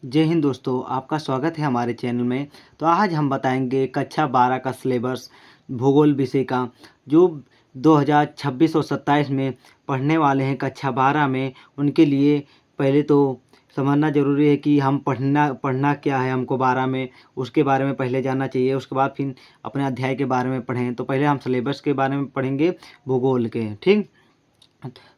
जय हिंद दोस्तों, आपका स्वागत है हमारे चैनल में। तो आज हम बताएंगे कक्षा 12 का सिलेबस भूगोल विषय का, जो 2026 और 27 में पढ़ने वाले हैं कक्षा 12 में। उनके लिए पहले तो समझना ज़रूरी है कि हम पढ़ना क्या है हमको 12 में, उसके बारे में पहले जानना चाहिए। उसके बाद फिर अपने अध्याय के बारे में पढ़ें। तो पहले हम सिलेबस के बारे में पढ़ेंगे, भूगोल के। ठीक,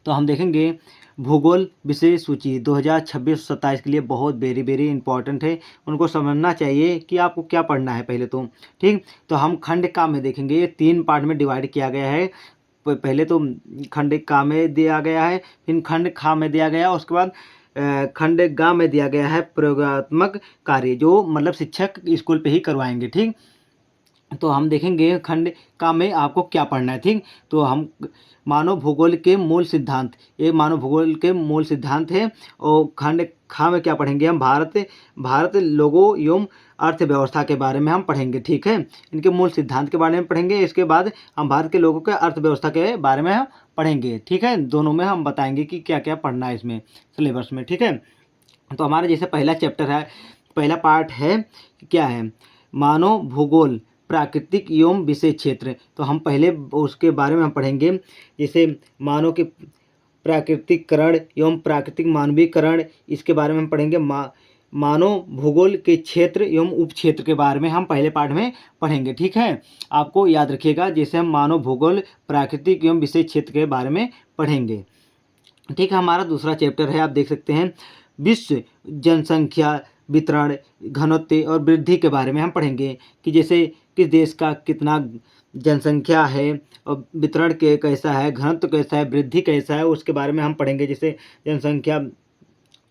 तो हम देखेंगे भूगोल विषय सूची 2026-27 के लिए बहुत वेरी इंपॉर्टेंट है। उनको समझना चाहिए कि आपको क्या पढ़ना है पहले तो। ठीक, तो हम खंड का में देखेंगे। ये 3 पार्ट में डिवाइड किया गया है। पहले तो खंड का में दिया गया है, फिर खंड खा में दिया गया, उसके बाद खंड गा में दिया गया है प्रयोगात्मक कार्य, जो मतलब शिक्षक स्कूल पे ही करवाएंगे। ठीक, तो हम देखेंगे खंड का में आपको क्या पढ़ना है। ठीक, तो हम मानव भूगोल के मूल सिद्धांत, ये मानव भूगोल के मूल सिद्धांत है। और खंड खा में क्या पढ़ेंगे हम, भारत लोगों एवं अर्थव्यवस्था के बारे में हम पढ़ेंगे। ठीक है, इनके मूल सिद्धांत के बारे में पढ़ेंगे। इसके बाद हम भारत के लोगों के अर्थव्यवस्था के बारे में हम पढ़ेंगे। ठीक है, दोनों में हम बताएंगे कि क्या क्या पढ़ना है इसमें सिलेबस में। ठीक है, तो हमारे जैसे पहला चैप्टर है, पहला पार्ट है, क्या है, मानव भूगोल प्राकृतिक एवं विशेष क्षेत्र। तो हम पहले उसके बारे में हम पढ़ेंगे। जैसे मानव के प्राकृतिकरण एवं प्राकृतिक मानवीकरण, इसके बारे में हम पढ़ेंगे। मानव भूगोल के क्षेत्र एवं उपक्षेत्र के बारे में हम पहले पार्ट में पढ़ेंगे। ठीक है, आपको याद रखिएगा, जैसे हम मानव भूगोल प्राकृतिक एवं विशेष क्षेत्र के बारे में पढ़ेंगे। ठीक है, हमारा दूसरा चैप्टर है, आप देख सकते हैं, विश्व जनसंख्या वितरण, घनत्व और वृद्धि के बारे में हम पढ़ेंगे कि जैसे किस देश का कितना जनसंख्या है और वितरण के कैसा है, घनत्व कैसा है, वृद्धि कैसा है, उसके बारे में हम पढ़ेंगे। जैसे जनसंख्या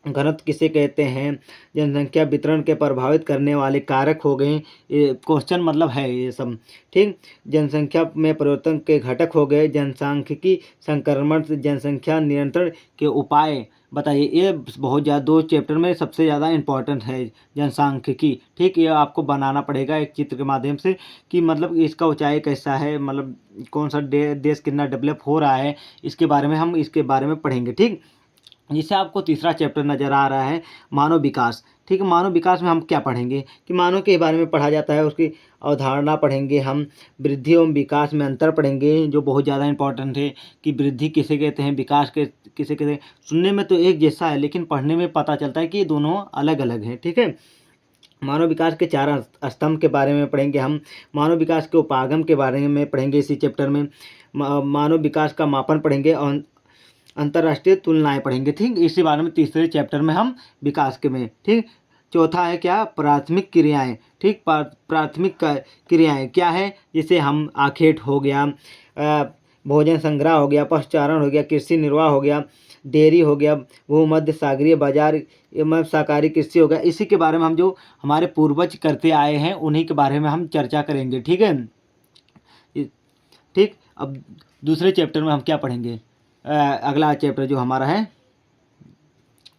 घनत्व किसे कहते हैं, जनसंख्या वितरण के प्रभावित करने वाले कारक हो गए, ये क्वेश्चन मतलब है ये सब। ठीक, जनसंख्या में परिवर्तन के घटक हो गए, जनसांख्यिकी संक्रमण से जनसंख्या नियंत्रण के उपाय बताइए। ये बहुत ज़्यादा 2 चैप्टर में सबसे ज़्यादा इम्पोर्टेंट है जनसांख्यिकी। ठीक, ये आपको बनाना पड़ेगा एक चित्र के माध्यम से कि मतलब इसका ऊंचाई कैसा है, मतलब कौन सा देश कितना डेवलप हो रहा है, इसके बारे में हम इसके बारे में पढ़ेंगे। ठीक, जिससे आपको तीसरा चैप्टर नज़र आ रहा है, मानव विकास। ठीक है, मानव विकास में हम क्या पढ़ेंगे कि मानव के बारे में पढ़ा जाता है, उसकी अवधारणा पढ़ेंगे हम। वृद्धि एवं विकास में अंतर पढ़ेंगे, जो बहुत ज़्यादा इंपॉर्टेंट है कि वृद्धि किसे कहते हैं, विकास के किसे कहते हैं। सुनने में तो एक जैसा है, लेकिन पढ़ने में पता चलता है कि ये दोनों अलग अलग हैं। ठीक है, मानव विकास के 4 स्तंभ के बारे में पढ़ेंगे हम। मानव विकास के उपागम के बारे में पढ़ेंगे इसी चैप्टर में। मानव विकास का मापन पढ़ेंगे और अंतर्राष्ट्रीय तुलनाएं पढ़ेंगे। ठीक, इसी बारे में तीसरे चैप्टर में हम विकास के में। ठीक, चौथा है क्या, प्राथमिक क्रियाएं। ठीक, प्राथमिक क्रियाएं क्या है, जैसे हम आखेट हो गया, भोजन संग्रह हो गया, पशुचारण हो गया, कृषि निर्वाह हो गया, डेयरी हो गया, भूमध्य सागरीय बाजार एवं सहकारी कृषि हो गया। इसी के बारे में हम जो हमारे पूर्वज करते आए हैं उन्हीं के बारे में हम चर्चा करेंगे। ठीक है, ठीक, अब दूसरे चैप्टर में हम क्या पढ़ेंगे, अगला चैप्टर जो हमारा है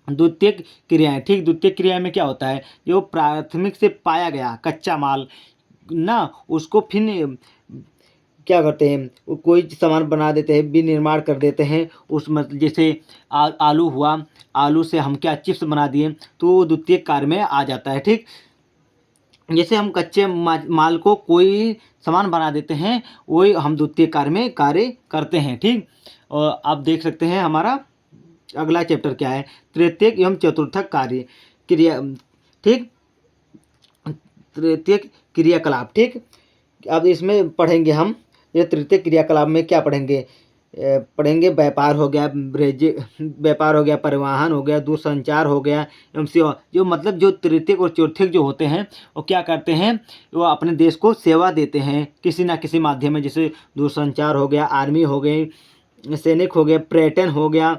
द्वितीयक क्रियाएं। ठीक, द्वितीयक क्रिया में क्या होता है, जो प्राथमिक से पाया गया कच्चा माल ना, उसको फिर क्या करते हैं, कोई सामान बना देते हैं, विनिर्माण कर देते हैं उस जैसे आलू हुआ, आलू से हम क्या चिप्स बना दिए, तो वो द्वितीयक कार्य में आ जाता है। ठीक, जैसे हम कच्चे माल को कोई सामान बना देते हैं, वही हम द्वितीय कार्य में कार्य करते हैं। ठीक, और आप देख सकते हैं हमारा अगला चैप्टर क्या है, तृतीयक एवं चतुर्थक कार्य क्रिया। ठीक, तृतीयक क्रियाकलाप। ठीक, अब इसमें पढ़ेंगे हम, ये तृतीय क्रियाकलाप में क्या पढ़ेंगे, पढ़ेंगे व्यापार हो गया, व्यापार हो गया, परिवहन हो गया, दूरसंचार हो गया एवं सेवा। जो मतलब जो तृतीयक और चौथिक जो होते हैं वो क्या करते हैं, वो अपने देश को सेवा देते हैं किसी ना किसी माध्यम में। जैसे दूरसंचार हो गया, आर्मी हो गई, सैनिक हो गया, पर्यटन हो गया।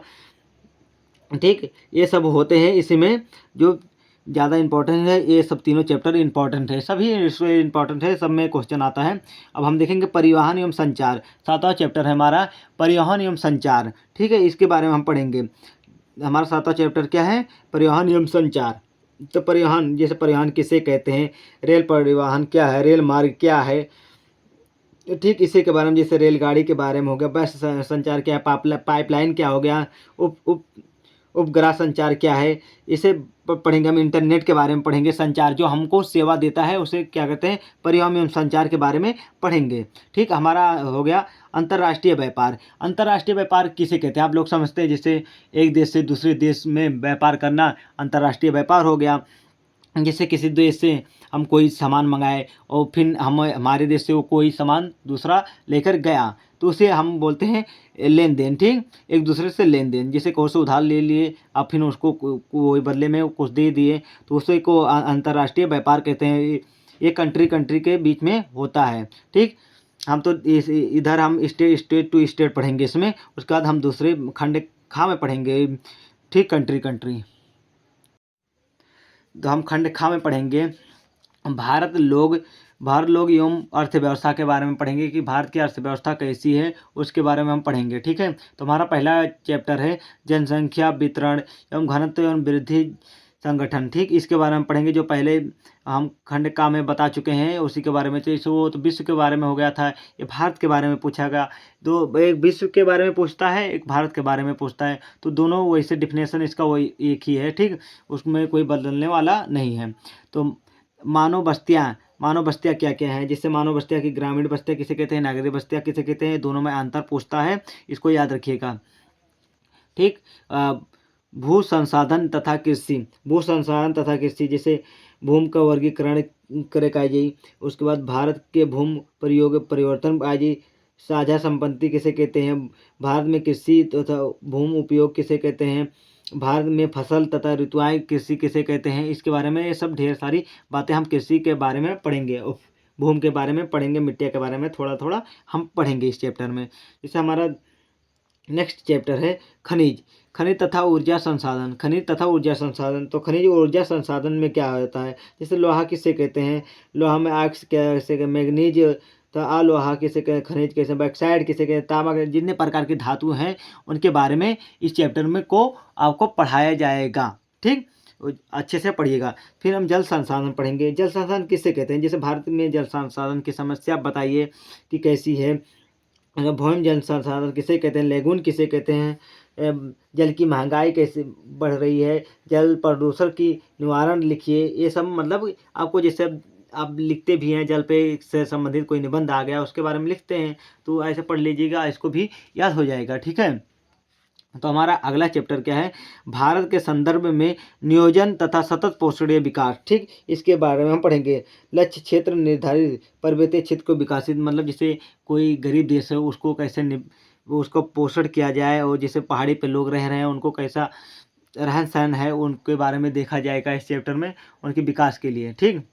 ठीक, ये सब होते हैं इसी में, जो ज़्यादा इंपॉर्टेंट है। ये सब तीनों चैप्टर इंपॉर्टेंट है, सभी इंपॉर्टेंट है, सब में क्वेश्चन आता है। अब हम देखेंगे परिवहन एवं संचार, 7वां चैप्टर है हमारा, परिवहन एवं संचार। ठीक है, इसके बारे में हम पढ़ेंगे। हमारा 7वां चैप्टर क्या है, परिवहन एवं संचार। तो परिवहन, जैसे परिवहन किसे कहते हैं, रेल परिवहन क्या है, रेल मार्ग क्या है। ठीक, इसी के बारे में, जैसे रेलगाड़ी के बारे में हो गया, बस संचार क्या है, पाइपलाइन क्या हो गया, उप उपग्रह संचार क्या है, इसे पढ़ेंगे हम। इंटरनेट के बारे में पढ़ेंगे। संचार जो हमको सेवा देता है उसे क्या कहते हैं, परिवहन एवं संचार के बारे में पढ़ेंगे। ठीक, हमारा हो गया अंतर्राष्ट्रीय व्यापार। अंतर्राष्ट्रीय व्यापार किसे कहते हैं, आप लोग समझते हैं जैसे एक देश से दूसरे देश में व्यापार करना अंतर्राष्ट्रीय व्यापार हो गया। जैसे किसी देश से हम कोई सामान मंगाए और फिर हमारे देश से वो कोई सामान दूसरा लेकर गया, तो उसे हम बोलते हैं लेन देन। ठीक, एक दूसरे से लेन देन। जैसे कोई से उधार ले लिए, अब फिर उसको कोई बदले में कुछ दे दिए, तो उसे को अंतर्राष्ट्रीय व्यापार कहते हैं। ये कंट्री कंट्री के बीच में होता है। ठीक, हम तो इधर हम स्टेट टू स्टेट पढ़ेंगे इसमें, उसके बाद हम दूसरे खंड खा में पढ़ेंगे। ठीक, कंट्री कंट्री। तो हम खंड खा में पढ़ेंगे भारत लोग एवं अर्थव्यवस्था के बारे में पढ़ेंगे कि भारत की अर्थव्यवस्था कैसी है, उसके बारे में हम पढ़ेंगे। ठीक है, तो हमारा पहला चैप्टर है जनसंख्या वितरण एवं घनत्व एवं वृद्धि संगठन। ठीक, इसके बारे में पढ़ेंगे। जो पहले हम खंड का में बता चुके हैं उसी के बारे में। तो वो तो विश्व के बारे में हो गया था, ये भारत के बारे में पूछा गया। दो, एक विश्व के बारे में पूछता है, एक भारत के बारे में पूछता है, तो दोनों वैसे डिफिनेशन इसका वही एक ही है। ठीक, उसमें कोई बदलने वाला नहीं है। तो मानव बस्तियाँ क्या क्या है, जिससे मानव बस्तियाँ की ग्रामीण बस्तियाँ किसे कहते हैं, नागरिक बस्तियाँ किसे कहते हैं, दोनों में अंतर पूछता है, इसको याद रखिएगा। ठीक, भू संसाधन तथा कृषि। भू संसाधन तथा कृषि, जैसे भूमि का वर्गीकरण करे का जाई। उसके बाद भारत के भूमि प्रयोग परिवर्तन आ जाई। साझा संपत्ति किसे कहते हैं, भारत में कृषि तथा भूमि उपयोग किसे कहते हैं, भारत में फसल तथा ऋतुआएं कृषि किसे कहते हैं, इसके बारे में ये सब ढेर सारी बातें हम कृषि के बारे में पढ़ेंगे। भूमि के बारे में पढ़ेंगे, मिट्टी के बारे में थोड़ा थोड़ा हम पढ़ेंगे इस चैप्टर में। जैसे हमारा नेक्स्ट चैप्टर है खनिज। खनिज तथा ऊर्जा संसाधन। खनिज तथा ऊर्जा संसाधन, तो खनिज ऊर्जा संसाधन में क्या होता है, जैसे लोहा किसे कहते हैं, लोहा में आक्स कैसे, मैग्नीज तो अलोहा किसे कहते हैं, खनिज कैसे, बॉक्साइट किसे कहते हैं, तांबा, जितने प्रकार की धातु हैं उनके बारे में इस चैप्टर में को आपको पढ़ाया जाएगा। ठीक, अच्छे से पढ़िएगा। फिर हम जल संसाधन पढ़ेंगे। जल संसाधन किसे कहते हैं, जैसे भारत में जल संसाधन की समस्या बताइए कि कैसी है। भौम जल संसाधन किसे कहते हैं, लेगुन किसे कहते हैं, जल की महंगाई कैसे बढ़ रही है, जल प्रदूषण की निवारण लिखिए। ये सब मतलब आपको जैसे आप लिखते भी हैं, जल पे से संबंधित कोई निबंध आ गया उसके बारे में लिखते हैं, तो ऐसे पढ़ लीजिएगा, इसको भी याद हो जाएगा। ठीक है, तो हमारा अगला चैप्टर क्या है, भारत के संदर्भ में नियोजन तथा सतत पोषणीय विकास। ठीक, इसके बारे में हम पढ़ेंगे। लक्ष्य क्षेत्र निर्धारित, पर्वतीय क्षेत्र को विकासित, मतलब जैसे कोई गरीब देश है उसको कैसे उसको पोषण किया जाए, और जैसे पहाड़ी पे लोग रह रहे हैं उनको कैसा रहन सहन है उनके बारे में देखा जाएगा इस चैप्टर में, उनके विकास के लिए। ठीक,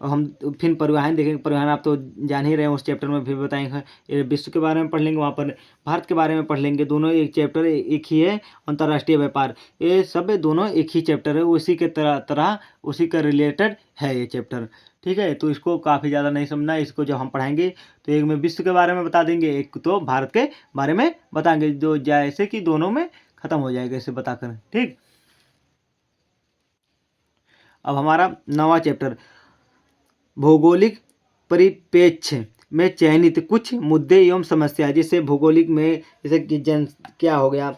और हम फिर परिवहन देखेंगे। परिवहन आप तो जान ही रहे हैं, उस चैप्टर में भी बताएंगे। ये विश्व के बारे में पढ़ लेंगे, वहाँ पर भारत के बारे में पढ़ लेंगे। दोनों एक चैप्टर एक ही है। अंतर्राष्ट्रीय व्यापार, ये सब दोनों एक ही चैप्टर है, उसी के तरह उसी का रिलेटेड है ये चैप्टर। ठीक है, तो इसको काफ़ी ज़्यादा नहीं समझना, इसको जब हम पढ़ाएंगे तो एक में विश्व के बारे में बता देंगे, एक तो भारत के बारे में बताएंगे, जो जैसे कि दोनों में ख़त्म हो जाएगा इसे बताकर। ठीक, अब हमारा नवा चैप्टर भौगोलिक परिप्रेक्ष्य में चयनित कुछ मुद्दे एवं समस्या। जैसे भौगोलिक में जैसे कि क्या हो गया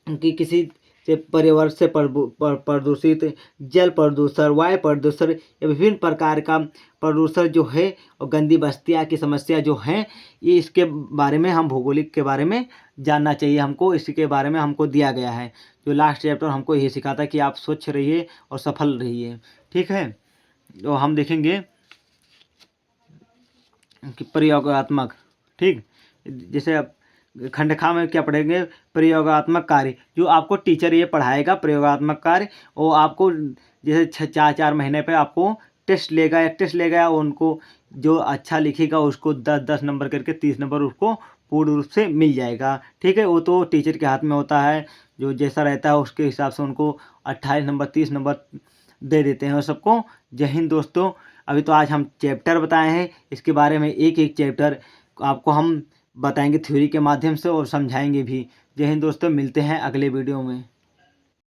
कि किसी से पर्यावरण से प्रदूषित, जल प्रदूषण, वायु प्रदूषण, या विभिन्न प्रकार का प्रदूषण जो है, और गंदी बस्तियाँ की समस्या जो है, ये इसके बारे में हम भौगोलिक के बारे में जानना चाहिए हमको। इसके बारे में हमको दिया गया है। जो लास्ट चैप्टर हमको यही सिखाता है कि आप स्वच्छ रहिए और सफल रहिए। ठीक है, तो हम देखेंगे कि प्रयोगात्मक। ठीक, जैसे अब खंडखा में क्या पढ़ेंगे, प्रयोगात्मक कार्य, जो आपको टीचर ये पढ़ाएगा प्रयोगात्मक कार्य, और आपको जैसे 4 महीने पे आपको टेस्ट लेगा, उनको जो अच्छा लिखेगा उसको 10 नंबर करके 30 नंबर उसको पूर्ण रूप से मिल जाएगा। ठीक है, वो तो टीचर के हाथ में होता है, जो जैसा रहता है उसके हिसाब से उनको 28 नंबर 30 नंबर दे देते हैं और सबको। जय हिंद दोस्तों। अभी तो आज हम चैप्टर बताए हैं, इसके बारे में एक एक चैप्टर आपको हम बताएंगे थ्योरी के माध्यम से और समझाएंगे भी। जय हिंद दोस्तों, मिलते हैं अगले वीडियो में।